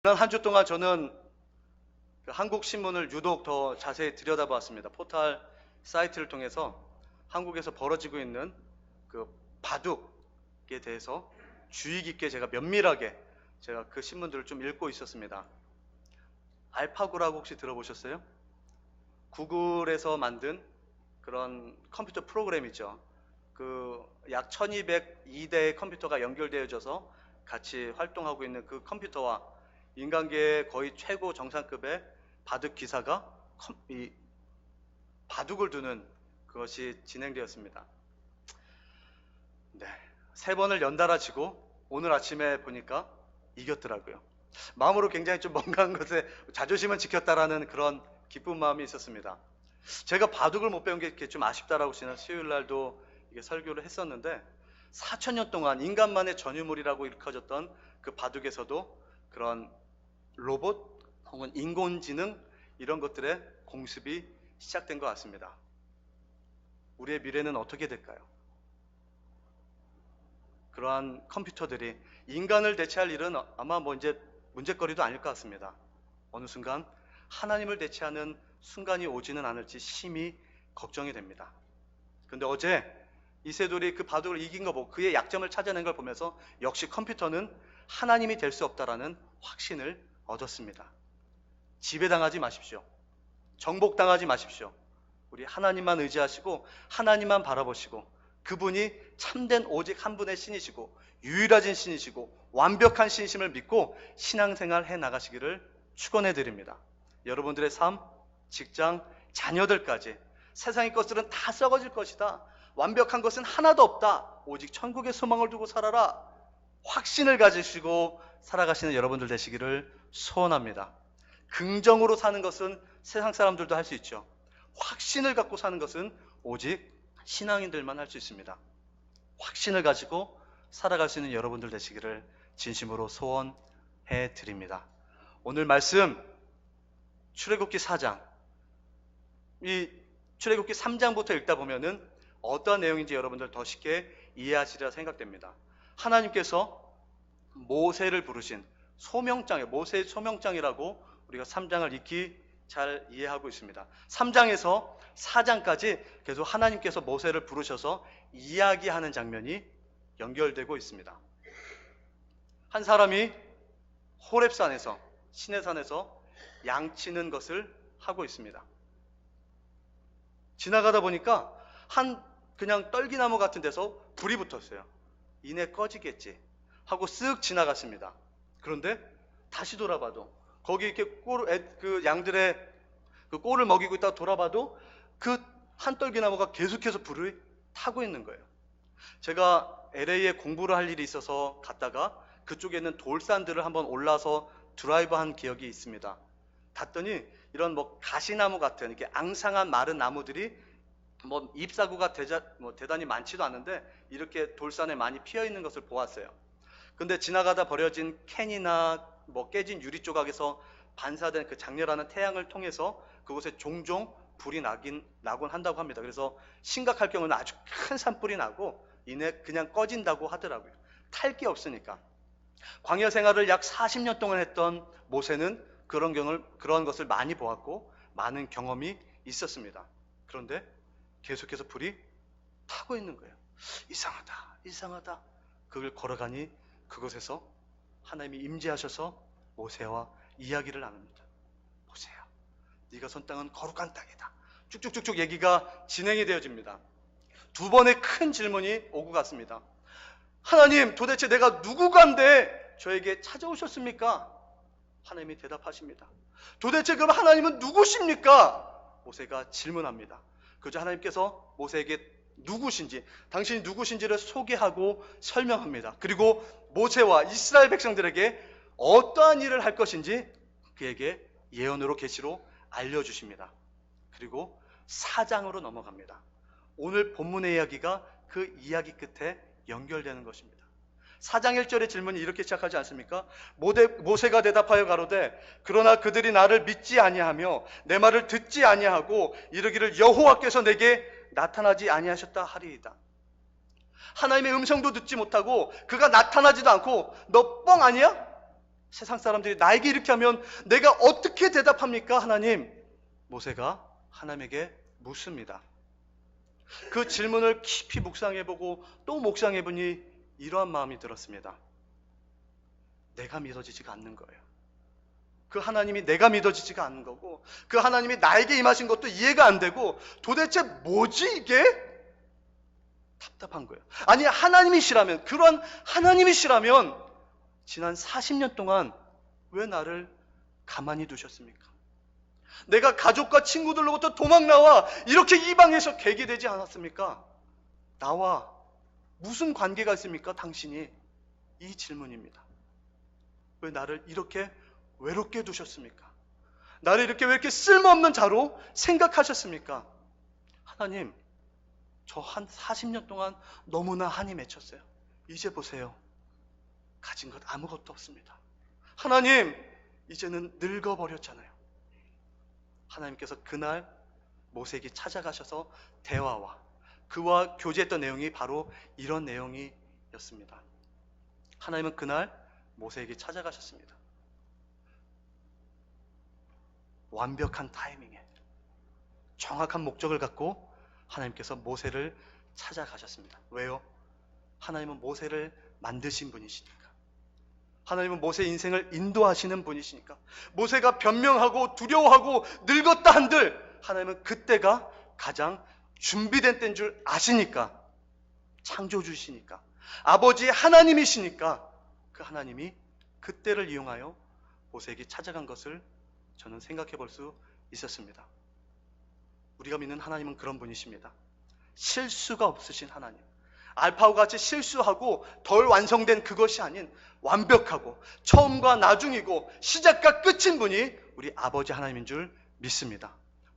지난 한 주 동안 저는 한국 신문을 유독 더 자세히 들여다보았습니다. 포털 사이트를 통해서 한국에서 벌어지고 있는 그 바둑에 대해서 주의 깊게 제가 면밀하게 제가 그 신문들을 좀 읽고 있었습니다. 알파고라고 혹시 들어보셨어요? 구글에서 만든 그런 컴퓨터 프로그램이죠. 그 약 1202대의 컴퓨터가 연결되어져서 같이 활동하고 있는 그 컴퓨터와 인간계의 거의 최고 정상급의 바둑 기사가 이 바둑을 두는 그것이 진행되었습니다. 네, 3번을 연달아 지고 오늘 아침에 보니까 이겼더라고요. 마음으로 굉장히 좀 뭔가 것에 자존심은 지켰다라는 그런 기쁜 마음이 있었습니다. 제가 바둑을 못 배운 게 좀 아쉽다라고 지난 수요일 날도 이게 설교를 했었는데 4,000년 동안 인간만의 전유물이라고 일컬어졌던 그 바둑에서도 그런 로봇 혹은 인공지능 이런 것들의 공습이 시작된 것 같습니다. 우리의 미래는 어떻게 될까요? 그러한 컴퓨터들이 인간을 대체할 일은 아마 뭐 이제 문제거리도 아닐 것 같습니다. 어느 순간 하나님을 대체하는 순간이 오지는 않을지 심히 걱정이 됩니다. 그런데 어제 이세돌이 그 바둑을 이긴 거 보고 그의 약점을 찾아낸 걸 보면서 역시 컴퓨터는 하나님이 될 수 없다라는 확신을 얻었습니다. 지배당하지 마십시오. 정복당하지 마십시오. 우리 하나님만 의지하시고 하나님만 바라보시고 그분이 참된 오직 한 분의 신이시고 유일하신 신이시고 완벽한 신심을 믿고 신앙생활 해 나가시기를 축원해 드립니다. 여러분들의 삶, 직장, 자녀들까지 세상의 것들은 다 썩어질 것이다. 완벽한 것은 하나도 없다. 오직 천국의 소망을 두고 살아라. 확신을 가지시고 살아가시는 여러분들 되시기를 소원합니다. 긍정으로 사는 것은 세상 사람들도 할 수 있죠. 확신을 갖고 사는 것은 오직 신앙인들만 할 수 있습니다. 확신을 가지고 살아갈 수 있는 여러분들 되시기를 진심으로 소원해 드립니다. 오늘 말씀 출애굽기 4장, 이 출애굽기 3장부터 읽다 보면은 어떠한 내용인지 여러분들 더 쉽게 이해하시리라 생각됩니다. 하나님께서 모세를 부르신 소명장에, 모세의 소명장이라고 우리가 3장을 익히 잘 이해하고 있습니다. 3장에서 4장까지 계속 하나님께서 모세를 부르셔서 이야기하는 장면이 연결되고 있습니다. 한 사람이 호렙산에서, 시내산에서 양치는 것을 하고 있습니다. 지나가다 보니까 그냥 떨기나무 같은 데서 불이 붙었어요. 이내 꺼지겠지 하고 쓱 지나갔습니다. 그런데 다시 돌아봐도 거기 이렇게 그 양들의 그 꼴을 먹이고 있다가 돌아봐도 그 한 떨기나무가 계속해서 불을 타고 있는 거예요. 제가 LA에 공부를 할 일이 있어서 갔다가 그쪽에 있는 돌산들을 한번 올라서 드라이브한 기억이 있습니다. 갔더니 이런 뭐 가시나무 같은 이렇게 앙상한 마른 나무들이 뭐 잎사구가 대단히 많지도 않은데 이렇게 돌산에 많이 피어 있는 것을 보았어요. 근데 지나가다 버려진 캔이나 뭐 깨진 유리 조각에서 반사된 그 장렬하는 태양을 통해서 그곳에 종종 불이 나곤 한다고 합니다. 그래서 심각할 경우는 아주 큰 산불이 나고 이내 그냥 꺼진다고 하더라고요. 탈 게 없으니까. 광야 생활을 약 40년 동안 했던 모세는 그런 것을 많이 보았고 많은 경험이 있었습니다. 그런데 계속해서 불이 타고 있는 거예요. 이상하다. 그걸 걸어가니 그곳에서 하나님이 임재하셔서 모세와 이야기를 나눕니다. 모세야, 네가 선 땅은 거룩한 땅이다. 쭉쭉쭉쭉 얘기가 진행이 되어집니다. 2번의 큰 질문이 오고 갔습니다. 하나님, 도대체 내가 누구간데 저에게 찾아오셨습니까? 하나님이 대답하십니다. 도대체 그럼 하나님은 누구십니까? 모세가 질문합니다. 그저 하나님께서 모세에게 누구신지, 당신이 누구신지를 소개하고 설명합니다. 그리고 모세와 이스라엘 백성들에게 어떠한 일을 할 것인지 그에게 예언으로 계시로 알려주십니다. 그리고 4장으로 넘어갑니다. 오늘 본문의 이야기가 그 이야기 끝에 연결되는 것입니다. 4장 1절의 질문이 이렇게 시작하지 않습니까? 모세가 대답하여 가로되 그러나 그들이 나를 믿지 아니하며 내 말을 듣지 아니하고 이르기를 여호와께서 내게 나타나지 아니하셨다 하리이다. 하나님의 음성도 듣지 못하고 그가 나타나지도 않고 너 뻥 아니야? 세상 사람들이 나에게 이렇게 하면 내가 어떻게 대답합니까? 하나님. 모세가 하나님에게 묻습니다. 그 질문을 깊이 묵상해보고 또 묵상해보니 이러한 마음이 들었습니다. 내가 믿어지지가 않는 거예요. 그 하나님이 내가 믿어지지가 않는 거고, 그 하나님이 나에게 임하신 것도 이해가 안 되고, 도대체 뭐지 이게? 답답한 거예요. 아니, 하나님이시라면, 그런 하나님이시라면 지난 40년 동안 왜 나를 가만히 두셨습니까? 내가 가족과 친구들로부터 도망 나와 이렇게 이방에서 개게 되지 않았습니까? 나와 무슨 관계가 있습니까? 당신이. 이 질문입니다. 왜 나를 이렇게 외롭게 두셨습니까? 나를 이렇게 왜 이렇게 쓸모없는 자로 생각하셨습니까? 하나님, 저 한 40년 동안 너무나 한이 맺혔어요. 이제 보세요. 가진 것 아무것도 없습니다. 하나님, 이제는 늙어버렸잖아요. 하나님께서 그날 모세에게 찾아가셔서 대화와 그와 교제했던 내용이 바로 이런 내용이었습니다. 하나님은 그날 모세에게 찾아가셨습니다. 완벽한 타이밍에 정확한 목적을 갖고 하나님께서 모세를 찾아가셨습니다. 왜요? 하나님은 모세를 만드신 분이시니까. 하나님은 모세의 인생을 인도하시는 분이시니까. 모세가 변명하고 두려워하고 늙었다 한들 하나님은 그때가 가장 준비된 때인 줄 아시니까. 창조주시니까. 아버지 하나님이시니까 그 하나님이 그때를 이용하여 모세에게 찾아간 것을 저는 생각해 볼 수 있었습니다. 우리가 믿는 하나님은 그런 분이십니다. 실수가 없으신 하나님. 알파와 같이 실수하고 덜 완성된 그것이 아닌 완벽하고 처음과 나중이고 시작과 끝인 분이 우리 아버지 하나님인 줄 믿습니다.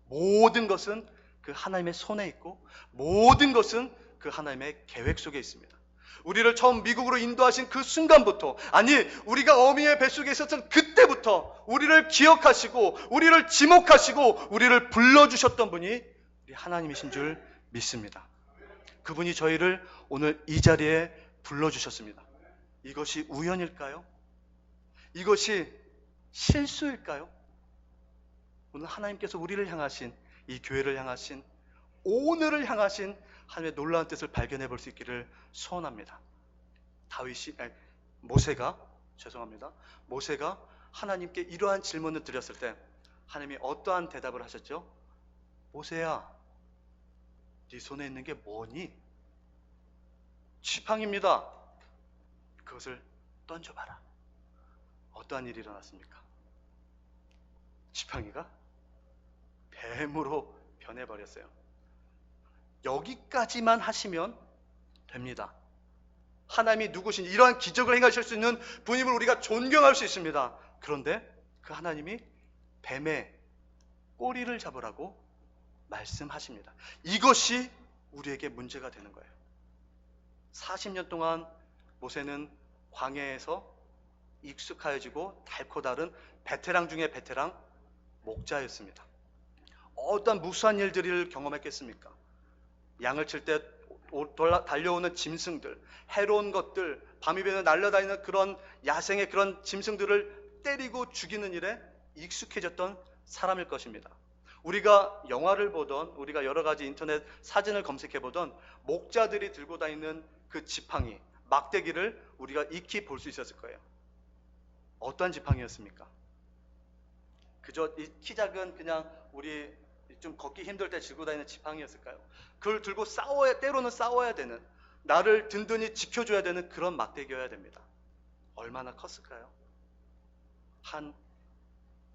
모든 것은 그 하나님의 손에 있고 모든 것은 그 하나님의 계획 속에 있습니다. 우리를 처음 미국으로 인도하신 그 순간부터, 아니 우리가 어미의 뱃속에 있었던 그때부터 우리를 기억하시고 우리를 지목하시고 우리를 불러주셨던 분이 우리 하나님이신 줄 믿습니다. 그분이 저희를 오늘 이 자리에 불러주셨습니다. 이것이 우연일까요? 이것이 실수일까요? 오늘 하나님께서 우리를 향하신, 이 교회를 향하신, 오늘을 향하신 하나님의 놀라운 뜻을 발견해 볼 수 있기를 소원합니다. 모세가 하나님께 이러한 질문을 드렸을 때 하나님이 어떠한 대답을 하셨죠? 모세야, 네 손에 있는 게 뭐니? 지팡이입니다. 그것을 던져봐라. 어떠한 일이 일어났습니까? 지팡이가 뱀으로 변해버렸어요. 여기까지만 하시면 됩니다. 하나님이 누구신지, 이러한 기적을 행하실 수 있는 분임을 우리가 존경할 수 있습니다. 그런데 그 하나님이 뱀의 꼬리를 잡으라고 말씀하십니다. 이것이 우리에게 문제가 되는 거예요. 40년 동안 모세는 광야에서 익숙해지고 달고 다른 베테랑 중에 베테랑 목자였습니다. 어떤 무수한 일들을 경험했겠습니까? 양을 칠 때 달려오는 짐승들, 해로운 것들, 밤이 되면 날아다니는 그런 야생의 그런 짐승들을 때리고 죽이는 일에 익숙해졌던 사람일 것입니다. 우리가 영화를 보던, 우리가 여러 가지 인터넷 사진을 검색해 보던 목자들이 들고 다니는 그 지팡이, 막대기를 우리가 익히 볼 수 있었을 거예요. 어떠한 지팡이였습니까? 그저 이 키 작은 그냥 우리 좀 걷기 힘들 때 들고 다니는 지팡이였을까요? 그걸 들고 때로는 싸워야 되는, 나를 든든히 지켜줘야 되는 그런 막대기여야 됩니다. 얼마나 컸을까요?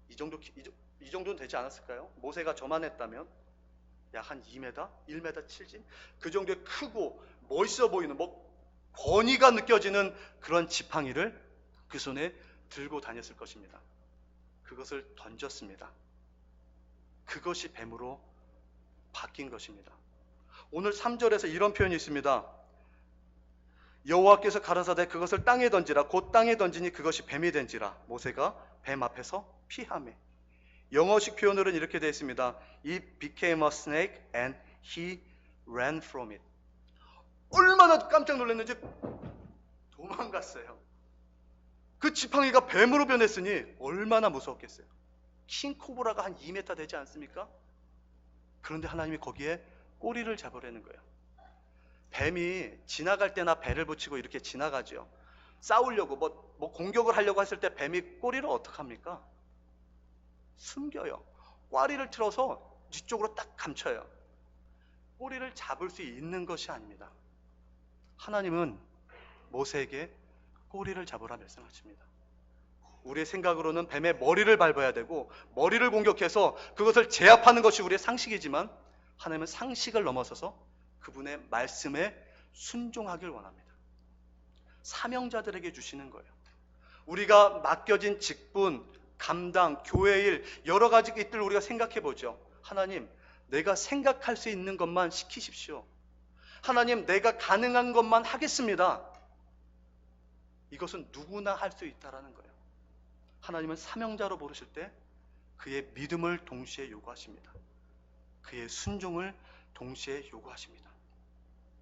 이 정도는 되지 않았을까요? 모세가 저만했다면 약 한 2m, 1m 7진? 그 정도의 크고 멋있어 보이는, 권위가 느껴지는 그런 지팡이를 그 손에 들고 다녔을 것입니다. 그것을 던졌습니다. 그것이 뱀으로 바뀐 것입니다. 오늘 3절에서 이런 표현이 있습니다. 여호와께서 가라사대 그것을 땅에 던지라. 곧 땅에 던지니 그것이 뱀이 된지라. 모세가 뱀 앞에서 피하매. 영어식 표현으로는 이렇게 되어 있습니다. It became a snake and he ran from it. 얼마나 깜짝 놀랐는지 도망갔어요. 그 지팡이가 뱀으로 변했으니 얼마나 무서웠겠어요. 킹코브라가 한 2m 되지 않습니까? 그런데 하나님이 거기에 꼬리를 잡으려는 거예요. 뱀이 지나갈 때나 배를 붙이고 이렇게 지나가죠. 싸우려고 뭐 공격을 하려고 했을 때 뱀이 꼬리를 어떻게 합니까? 숨겨요. 꽈리를 틀어서 뒤쪽으로 딱 감춰요. 꼬리를 잡을 수 있는 것이 아닙니다. 하나님은 모세에게 꼬리를 잡으라 말씀하십니다. 우리의 생각으로는 뱀의 머리를 밟아야 되고 머리를 공격해서 그것을 제압하는 것이 우리의 상식이지만 하나님은 상식을 넘어서서 그분의 말씀에 순종하길 원합니다. 사명자들에게 주시는 거예요. 우리가 맡겨진 직분, 감당, 교회 일, 여러 가지 것들을 우리가 생각해 보죠. 하나님, 내가 생각할 수 있는 것만 시키십시오. 하나님, 내가 가능한 것만 하겠습니다. 이것은 누구나 할 수 있다라는 거예요. 하나님은 사명자로 부르실 때 그의 믿음을 동시에 요구하십니다. 그의 순종을 동시에 요구하십니다.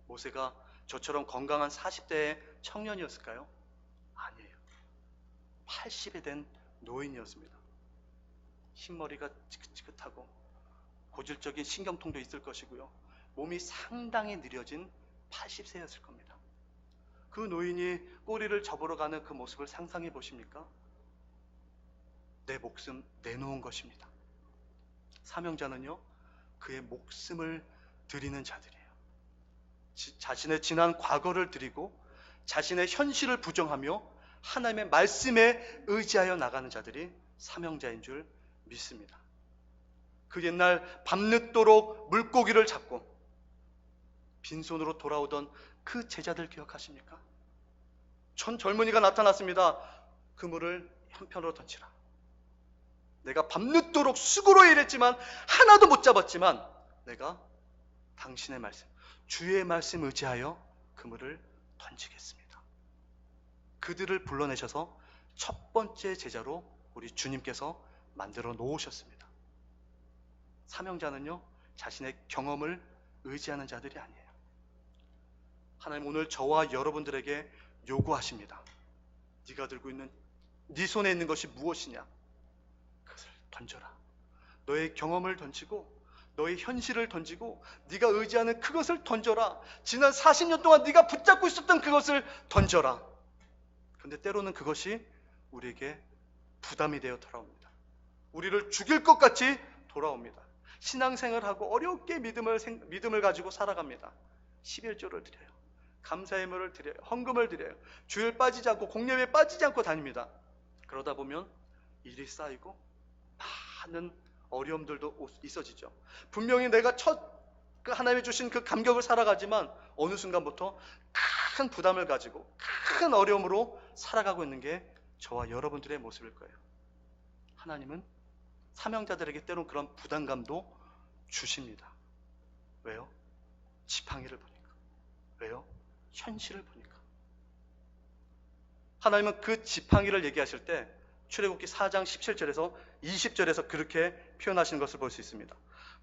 모세가 저처럼 건강한 40대의 청년이었을까요? 아니에요. 80에 된 노인이었습니다. 흰머리가 지긋지긋하고 고질적인 신경통도 있을 것이고요. 몸이 상당히 느려진 80세였을 겁니다. 그 노인이 꼬리를 잡으러 가는 그 모습을 상상해 보십니까? 내 목숨 내놓은 것입니다. 사명자는요, 그의 목숨을 드리는 자들이에요. 자신의 지난 과거를 드리고 자신의 현실을 부정하며 하나님의 말씀에 의지하여 나가는 자들이 사명자인 줄 믿습니다. 그 옛날 밤늦도록 물고기를 잡고 빈손으로 돌아오던 그 제자들 기억하십니까? 전 젊은이가 나타났습니다. 그물을 한편으로 던지라. 내가 밤늦도록 수고로 일했지만 하나도 못 잡았지만 내가 당신의 말씀, 주의 말씀 의지하여 그물을 던지겠습니다. 그들을 불러내셔서 첫 번째 제자로 우리 주님께서 만들어 놓으셨습니다. 사명자는요, 자신의 경험을 의지하는 자들이 아니에요. 하나님 오늘 저와 여러분들에게 요구하십니다. 네가 들고 있는 네 손에 있는 것이 무엇이냐? 그것을 던져라. 너의 경험을 던지고 너의 현실을 던지고 네가 의지하는 그것을 던져라. 지난 40년 동안 네가 붙잡고 있었던 그것을 던져라. 그런데 때로는 그것이 우리에게 부담이 되어 돌아옵니다. 우리를 죽일 것 같이 돌아옵니다. 신앙생활하고 어렵게 믿음을 가지고 살아갑니다. 11조를 드려요. 감사의 물을 드려요. 헌금을 드려요. 주일 빠지지 않고 공예에 빠지지 않고 다닙니다. 그러다 보면 일이 쌓이고 많은 어려움들도 있어지죠. 분명히 내가 그 하나님이 주신 그 감격을 살아가지만 어느 순간부터 큰 부담을 가지고 큰 어려움으로 살아가고 있는 게 저와 여러분들의 모습일 거예요. 하나님은 사명자들에게 때론 그런 부담감도 주십니다. 왜요? 지팡이를 보니까. 왜요? 현실을 보니까. 하나님은 그 지팡이를 얘기하실 때 출애굽기 4장 17절에서 20절에서 그렇게 표현하시는 것을 볼 수 있습니다.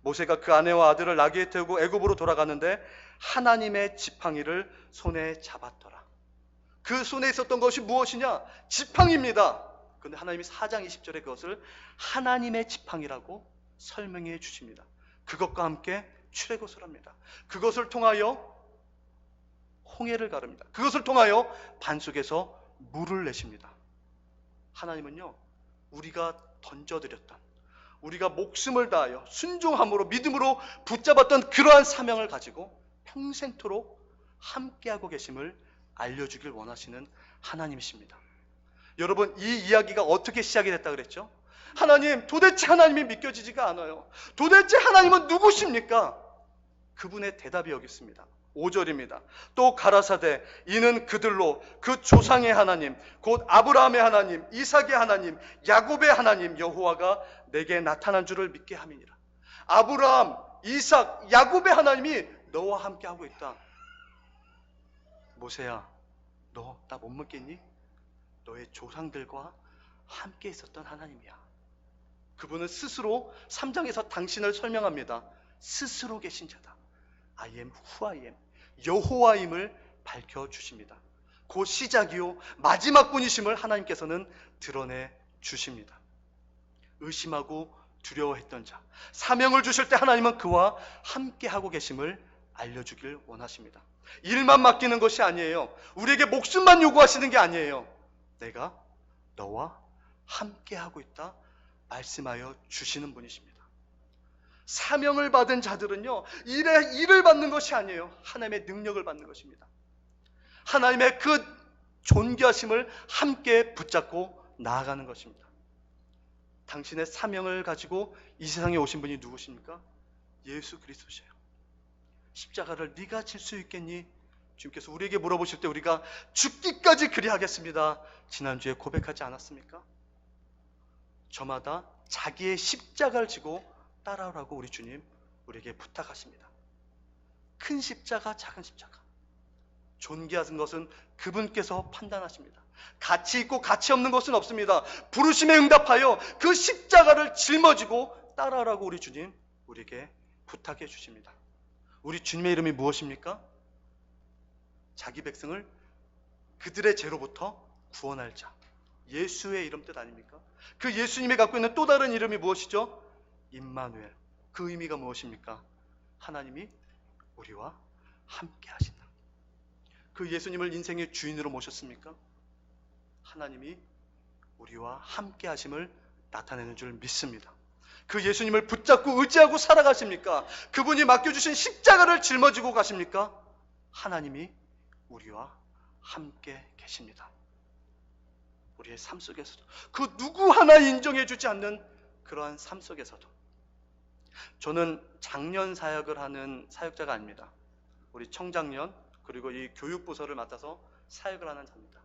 모세가 그 아내와 아들을 나귀에 태우고 애굽으로 돌아갔는데 하나님의 지팡이를 손에 잡았더라. 그 손에 있었던 것이 무엇이냐? 지팡이입니다. 그런데 하나님이 4장 20절에 그것을 하나님의 지팡이라고 설명해 주십니다. 그것과 함께 출애굽을 합니다. 그것을 통하여 홍해를 가릅니다. 그것을 통하여 반석에서 물을 내십니다. 하나님은요, 우리가 던져드렸던, 우리가 목숨을 다하여 순종함으로 믿음으로 붙잡았던 그러한 사명을 가지고 평생토록 함께하고 계심을 알려주길 원하시는 하나님이십니다. 여러분, 이 이야기가 어떻게 시작이 됐다 그랬죠? 하나님, 도대체 하나님이 믿겨지지가 않아요. 도대체 하나님은 누구십니까? 그분의 대답이 여기 있습니다. 5절입니다. 또 가라사대 이는 그들로 그 조상의 하나님 곧 아브라함의 하나님 이삭의 하나님 야곱의 하나님 여호와가 내게 나타난 줄을 믿게 함이니라. 아브라함, 이삭, 야곱의 하나님이 너와 함께 하고 있다. 모세야, 너 나 못 믿겠니? 너의 조상들과 함께 있었던 하나님이야. 그분은 스스로 3장에서 당신을 설명합니다. 스스로 계신 자다. I am who I am. 여호와임을 밝혀주십니다. 곧 시작이요 마지막 분이심을 하나님께서는 드러내 주십니다. 의심하고 두려워했던 자, 사명을 주실 때 하나님은 그와 함께 하고 계심을 알려주길 원하십니다. 일만 맡기는 것이 아니에요. 우리에게 목숨만 요구하시는 게 아니에요. 내가 너와 함께 하고 있다 말씀하여 주시는 분이십니다. 사명을 받은 자들은요, 일을 받는 것이 아니에요. 하나님의 능력을 받는 것입니다. 하나님의 그 존귀하심을 함께 붙잡고 나아가는 것입니다. 당신의 사명을 가지고 이 세상에 오신 분이 누구십니까? 예수 그리스도시에요. 십자가를 네가 질 수 있겠니? 주님께서 우리에게 물어보실 때 우리가 죽기까지 그리하겠습니다. 지난주에 고백하지 않았습니까? 저마다 자기의 십자가를 지고 따라오라고 우리 주님 우리에게 부탁하십니다. 큰 십자가, 작은 십자가. 존귀한 것은 그분께서 판단하십니다. 가치 있고 가치 없는 것은 없습니다. 부르심에 응답하여 그 십자가를 짊어지고 따라오라고 우리 주님 우리에게 부탁해 주십니다. 우리 주님의 이름이 무엇입니까? 자기 백성을 그들의 죄로부터 구원할 자. 예수의 이름 뜻 아닙니까? 그 예수님이 갖고 있는 또 다른 이름이 무엇이죠? 임마누엘. 그 의미가 무엇입니까? 하나님이 우리와 함께 하신다. 그 예수님을 인생의 주인으로 모셨습니까? 하나님이 우리와 함께 하심을 나타내는 줄 믿습니다. 그 예수님을 붙잡고 의지하고 살아가십니까? 그분이 맡겨주신 십자가를 짊어지고 가십니까? 하나님이 우리와 함께 계십니다. 우리의 삶 속에서도 그 누구 하나 인정해주지 않는 그러한 삶 속에서도 저는 장년 사역을 하는 사역자가 아닙니다. 우리 청장년 그리고 이 교육부서를 맡아서 사역을 하는 자입니다.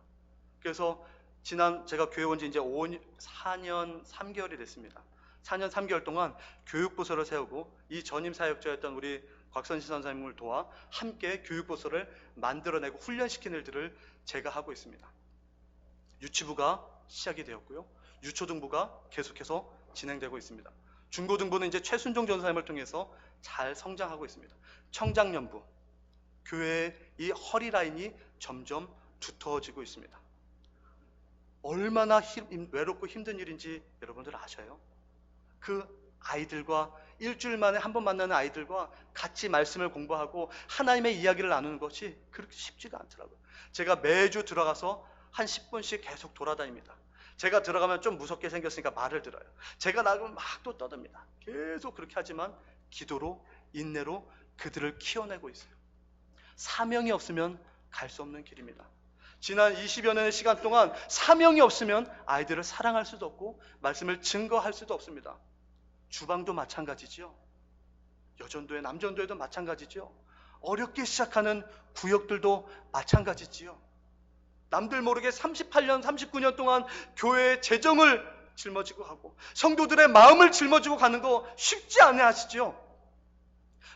그래서 제가 교회 온 지 이제 4년 3개월이 됐습니다. 4년 3개월 동안 교육부서를 세우고 이 전임 사역자였던 우리 곽선신 선생님을 도와 함께 교육부서를 만들어내고 훈련시키는 일들을 제가 하고 있습니다. 유치부가 시작이 되었고요. 유초등부가 계속해서 진행되고 있습니다. 중고등부는 이제 최순종 전사님을 통해서 잘 성장하고 있습니다. 청장년부, 교회의 이 허리 라인이 점점 두터워지고 있습니다. 얼마나 외롭고 힘든 일인지 여러분들 아셔요? 그 아이들과 일주일 만에 한 번 만나는 아이들과 같이 말씀을 공부하고 하나님의 이야기를 나누는 것이 그렇게 쉽지가 않더라고요. 제가 매주 들어가서 한 10분씩 계속 돌아다닙니다. 제가 들어가면 좀 무섭게 생겼으니까 말을 들어요. 제가 나가면 막 또 떠듭니다. 계속 그렇게 하지만 기도로 인내로 그들을 키워내고 있어요. 사명이 없으면 갈 수 없는 길입니다. 지난 20여 년의 시간 동안 사명이 없으면 아이들을 사랑할 수도 없고 말씀을 증거할 수도 없습니다. 주방도 마찬가지죠. 여전도에 남전도에도 마찬가지죠. 어렵게 시작하는 구역들도 마찬가지지요. 남들 모르게 38년, 39년 동안 교회의 재정을 짊어지고 가고 성도들의 마음을 짊어지고 가는 거 쉽지 않아 하시죠.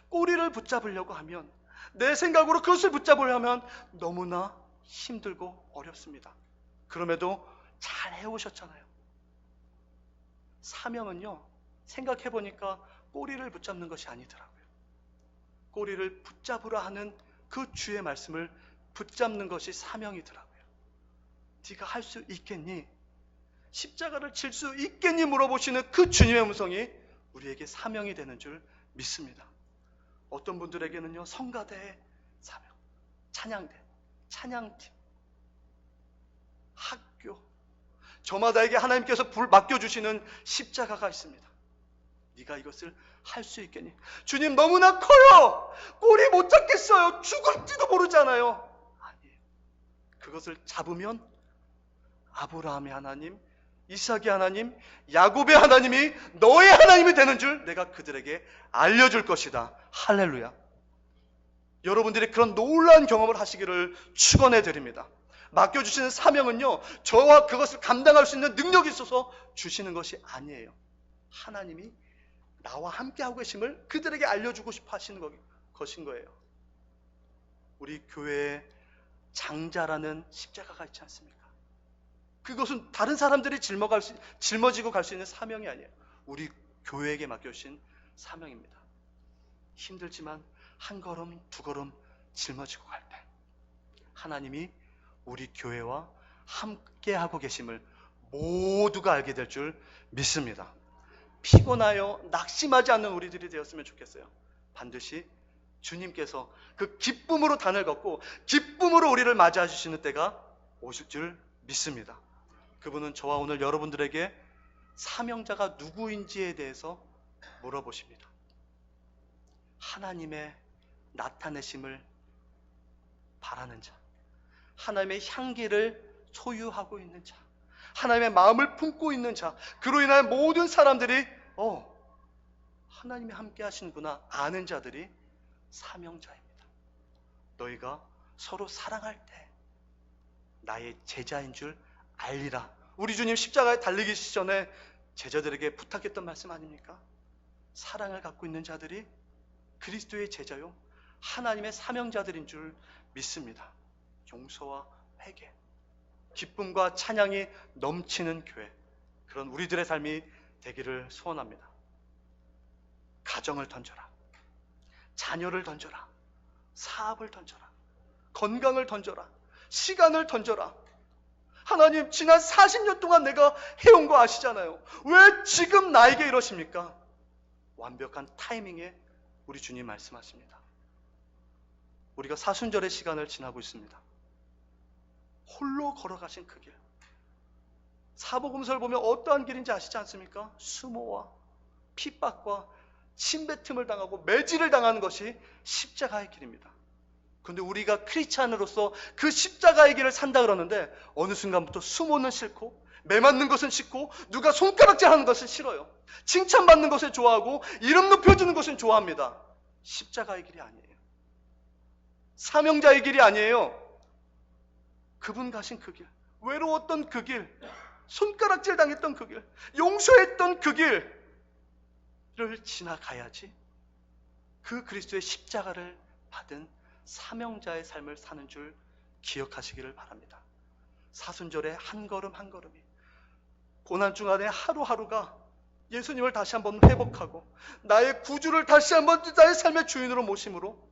꼬리를 붙잡으려고 하면 내 생각으로 그것을 붙잡으려면 너무나 힘들고 어렵습니다. 그럼에도 잘 해오셨잖아요. 사명은요, 생각해보니까 꼬리를 붙잡는 것이 아니더라고요. 꼬리를 붙잡으라 하는 그 주의 말씀을 붙잡는 것이 사명이더라고요. 네가 할 수 있겠니? 십자가를 질 수 있겠니? 물어보시는 그 주님의 음성이 우리에게 사명이 되는 줄 믿습니다. 어떤 분들에게는요, 성가대의 사명, 찬양대, 찬양팀, 학교, 저마다에게 하나님께서 맡겨주시는 십자가가 있습니다. 네가 이것을 할 수 있겠니? 주님 너무나 커요. 꼬리 못 잡겠어요. 죽을지도 모르잖아요. 아니에요. 그것을 잡으면 아브라함의 하나님, 이삭의 하나님, 야곱의 하나님이 너의 하나님이 되는 줄 내가 그들에게 알려줄 것이다. 할렐루야. 여러분들이 그런 놀라운 경험을 하시기를 축원해 드립니다. 맡겨주시는 사명은요, 저와 그것을 감당할 수 있는 능력이 있어서 주시는 것이 아니에요. 하나님이 나와 함께하고 계심을 그들에게 알려주고 싶어 하시는 것인 거예요. 우리 교회에 장자라는 십자가가 있지 않습니까? 그것은 다른 사람들이 짊어지고 갈 수 있는 사명이 아니에요. 우리 교회에게 맡겨주신 사명입니다. 힘들지만 한 걸음 두 걸음 짊어지고 갈 때 하나님이 우리 교회와 함께하고 계심을 모두가 알게 될 줄 믿습니다. 피곤하여 낙심하지 않는 우리들이 되었으면 좋겠어요. 반드시 주님께서 그 기쁨으로 단을 걷고 기쁨으로 우리를 맞이해 주시는 때가 오실 줄 믿습니다. 그분은 저와 오늘 여러분들에게 사명자가 누구인지에 대해서 물어보십니다. 하나님의 나타내심을 바라는 자, 하나님의 향기를 소유하고 있는 자, 하나님의 마음을 품고 있는 자, 그로 인하여 모든 사람들이 하나님이 함께 하시는구나 아는 자들이 사명자입니다. 너희가 서로 사랑할 때 나의 제자인 줄 알리라. 우리 주님 십자가에 달리기 전에 제자들에게 부탁했던 말씀 아닙니까? 사랑을 갖고 있는 자들이 그리스도의 제자요 하나님의 사명자들인 줄 믿습니다. 용서와 회개, 기쁨과 찬양이 넘치는 교회, 그런 우리들의 삶이 되기를 소원합니다. 가정을 던져라, 자녀를 던져라, 사업을 던져라, 건강을 던져라, 시간을 던져라. 하나님, 지난 40년 동안 내가 해온 거 아시잖아요. 왜 지금 나에게 이러십니까? 완벽한 타이밍에 우리 주님 말씀하십니다. 우리가 사순절의 시간을 지나고 있습니다. 홀로 걸어가신 그 길, 사복음서를 보면 어떠한 길인지 아시지 않습니까? 수모와 핍박과 침뱉음을 당하고 매질을 당하는 것이 십자가의 길입니다. 그런데 우리가 크리스찬으로서 그 십자가의 길을 산다 그러는데 어느 순간부터 수모는 싫고 매맞는 것은 싫고 누가 손가락질하는 것은 싫어요. 칭찬받는 것을 좋아하고 이름 높여주는 것은 좋아합니다. 십자가의 길이 아니에요. 사명자의 길이 아니에요. 그분 가신 그 길, 외로웠던 그 길, 손가락질 당했던 그 길, 용서했던 그 길을 지나가야지 그 그리스도의 십자가를 받은 사명자의 삶을 사는 줄 기억하시기를 바랍니다. 사순절의 한 걸음 한 걸음이, 고난중간의 하루하루가 예수님을 다시 한번 회복하고 나의 구주를 다시 한번 나의 삶의 주인으로 모심으로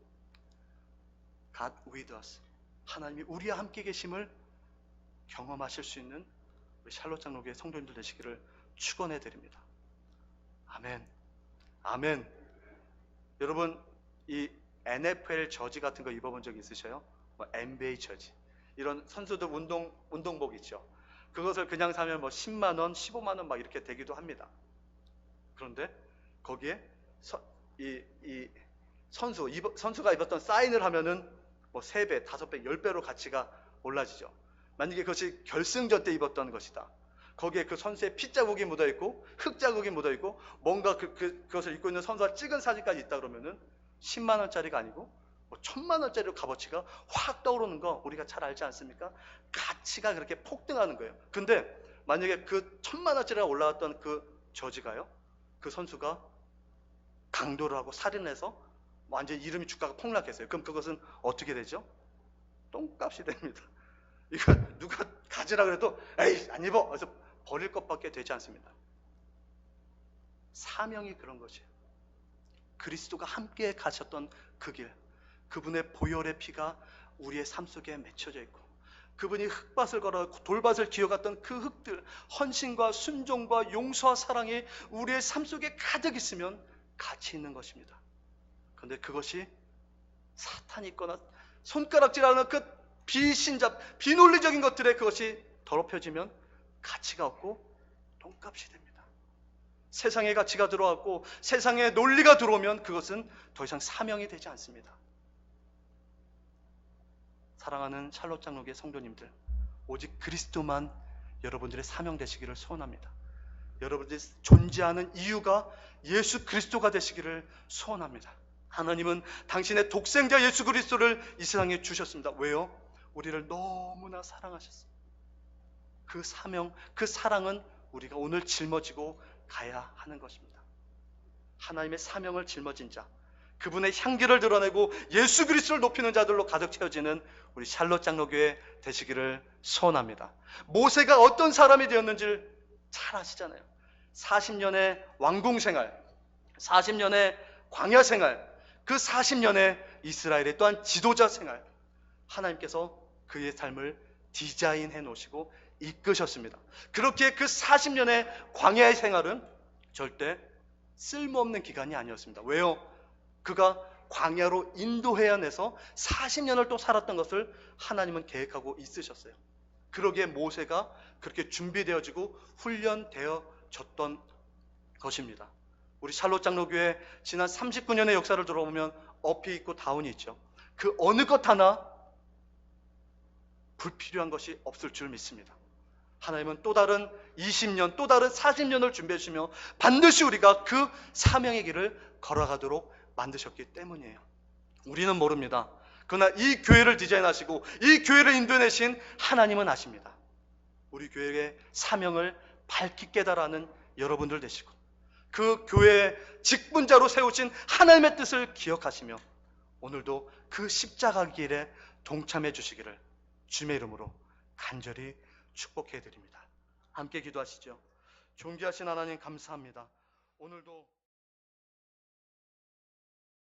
God with us, 하나님이 우리와 함께 계심을 경험하실 수 있는 우리 샬롯 장로교회 성도님들 되시기를 축원해 드립니다. 아멘. 아멘. 여러분, 이 NFL 저지 같은 거 입어본 적 있으셔요? NBA 저지, 이런 선수들 운동복 있죠. 그것을 그냥 사면 10만 원, 15만 원 막 이렇게 되기도 합니다. 그런데 거기에 선수가 입었던 사인을 하면은 3배, 5배, 10배로 가치가 올라지죠. 만약에 그것이 결승전 때 입었던 것이다. 거기에 그 선수의 피 자국이 묻어 있고 흙 자국이 묻어 있고 뭔가 그것을 입고 있는 선수가 찍은 사진까지 있다 그러면은 10만 원짜리가 아니고 1000만 원짜리로 값어치가 확 떠오르는 거 우리가 잘 알지 않습니까? 가치가 그렇게 폭등하는 거예요. 근데 만약에 그 1000만 원짜리가 올라왔던 그 저지가요, 그 선수가 강도를 하고 살인해서 완전히 이름이 주가가 폭락했어요. 그럼 그것은 어떻게 되죠? 똥값이 됩니다. 이거 누가 가지라 그래도 에이 안 입어, 그래서 버릴 것밖에 되지 않습니다. 사명이 그런 것이에요. 그리스도가 함께 가셨던 그 길, 그분의 보혈의 피가 우리의 삶 속에 맺혀져 있고 그분이 흙밭을 걸어 돌밭을 기어갔던 그 흙들, 헌신과 순종과 용서와 사랑이 우리의 삶 속에 가득 있으면 가치 있는 것입니다. 그런데 그것이 사탄이 있거나 손가락질하는 그 비신자, 비논리적인 것들에 그것이 더럽혀지면 가치가 없고 똥값이 됩니다. 세상의 가치가 들어왔고 세상의 논리가 들어오면 그것은 더 이상 사명이 되지 않습니다. 사랑하는 샬롯 장로교회 성도님들, 오직 그리스도만 여러분들의 사명 되시기를 소원합니다. 여러분들이 존재하는 이유가 예수 그리스도가 되시기를 소원합니다. 하나님은 당신의 독생자 예수 그리스도를 이 세상에 주셨습니다. 왜요? 우리를 너무나 사랑하셨습니다. 그 사명, 그 사랑은 우리가 오늘 짊어지고 가야 하는 것입니다. 하나님의 사명을 짊어진 자, 그분의 향기를 드러내고 예수 그리스도를 높이는 자들로 가득 채워지는 우리 샬롯 장로교회 되시기를 소원합니다. 모세가 어떤 사람이 되었는지 잘 아시잖아요. 40년의 왕궁 생활, 40년의 광야 생활, 그 40년의 이스라엘의 또한 지도자 생활, 하나님께서 그의 삶을 디자인해 놓으시고 이끄셨습니다. 그렇게 그 40년의 광야의 생활은 절대 쓸모없는 기간이 아니었습니다. 왜요? 그가 광야로 인도해야 해서 40년을 또 살았던 것을 하나님은 계획하고 있으셨어요. 그러기에 모세가 그렇게 준비되어지고 훈련되어졌던 것입니다. 우리 샬롯 장로교회 지난 39년의 역사를 들어보면 업이 있고 다운이 있죠. 그 어느 것 하나 불필요한 것이 없을 줄 믿습니다. 하나님은 또 다른 20년, 또 다른 40년을 준비해 주시며 반드시 우리가 그 사명의 길을 걸어가도록 만드셨기 때문이에요. 우리는 모릅니다. 그러나 이 교회를 디자인하시고 이 교회를 인도해내신 하나님은 아십니다. 우리 교회의 사명을 밝히 깨달아는 여러분들 되시고 그 교회의 직분자로 세우신 하나님의 뜻을 기억하시며 오늘도 그 십자가 길에 동참해 주시기를 주님의 이름으로 간절히 축복해 드립니다. 함께 기도하시죠. 존귀하신 하나님 감사합니다. 오늘도